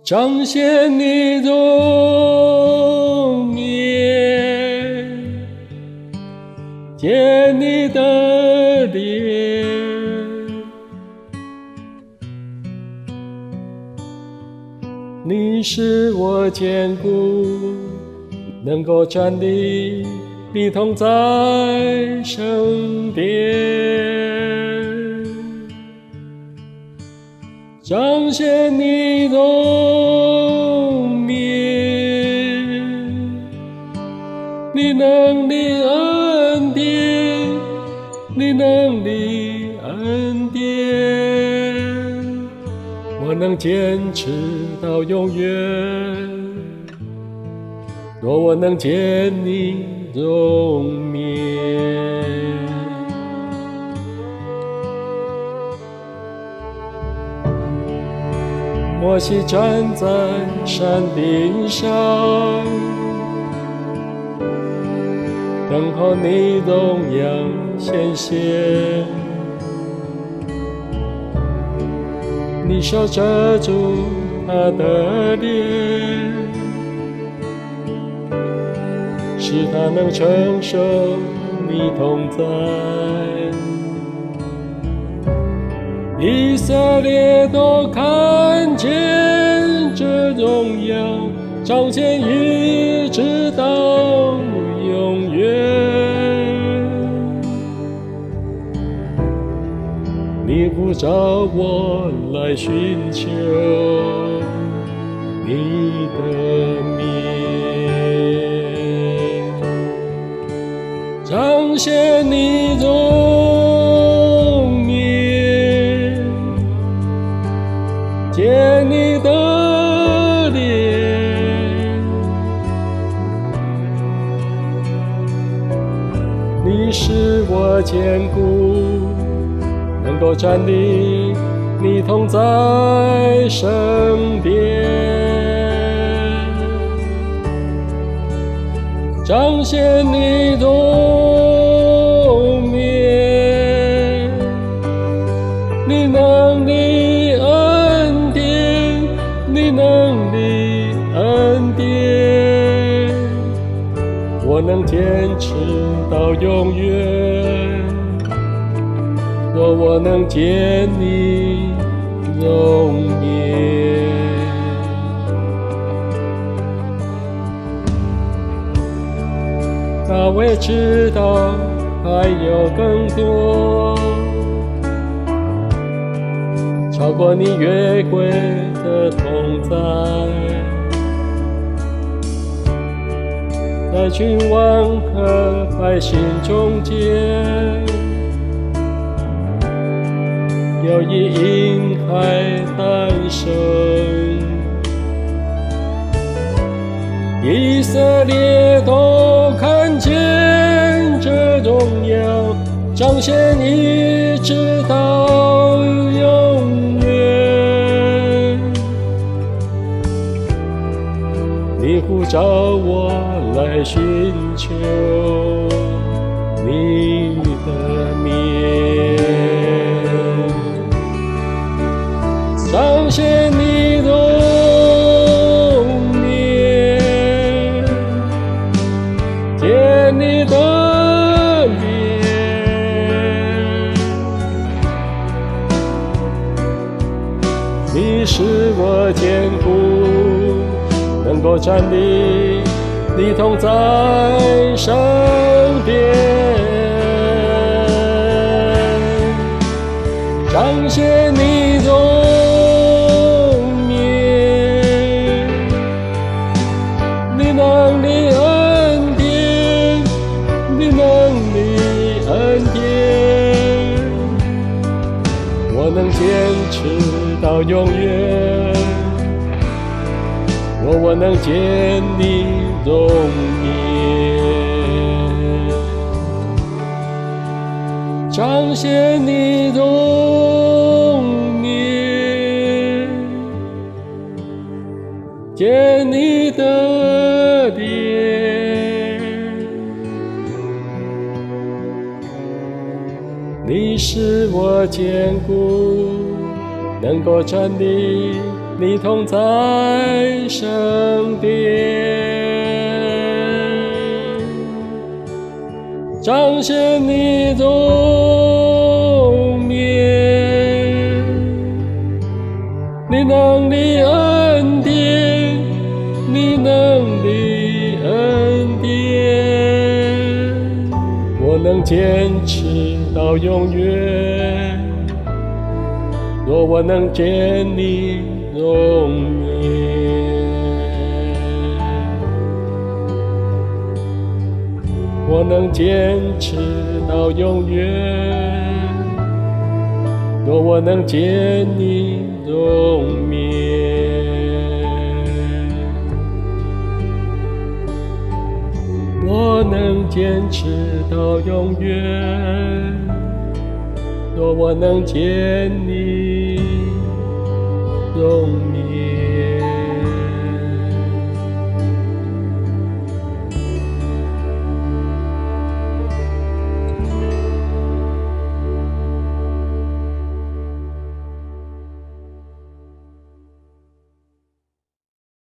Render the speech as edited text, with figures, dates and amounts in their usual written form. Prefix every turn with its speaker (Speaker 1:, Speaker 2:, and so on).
Speaker 1: 彰显你容颜，见你的脸，你使我坚固，能够站立，你同在身边，彰显你容颜，你能力恩典，你能力恩典，我能坚持到永远。若我能见你容面，摩西站在山顶上，等候你荣耀显现。你手遮住他的脸，使他能承受你同在。以色列都看见这荣耀，彰显一直到永远。你呼召我来寻求你的面，彰显你容颜，见你的脸，你使我坚固，能够站立，你同在身边，彰显你容颜，你能力恩典，你能力恩典，我能坚持到永远。若我能见你容颜，大卫知道还有更多，超过你约柜的同在，在君王和百姓中间，有一婴孩诞生，以色列都看见这荣耀，彰显一直到永远。你呼召我来寻求你的面，彰显你容颜，见你的脸，你使我坚固，能够站立，你同在身边，彰显你容颜，你能力恩典，你能力恩典，我能坚持到永远。若我能见你容颜，彰显你容颜，见你的脸，你使我坚固，能够站立，你同在圣殿，彰显你荣面，你能力恩典，你能力恩典，我能坚持到永远。若我能见你容颜，我能坚持到永远。若我能见你容面，我能坚持到永远。若我能见你容颜。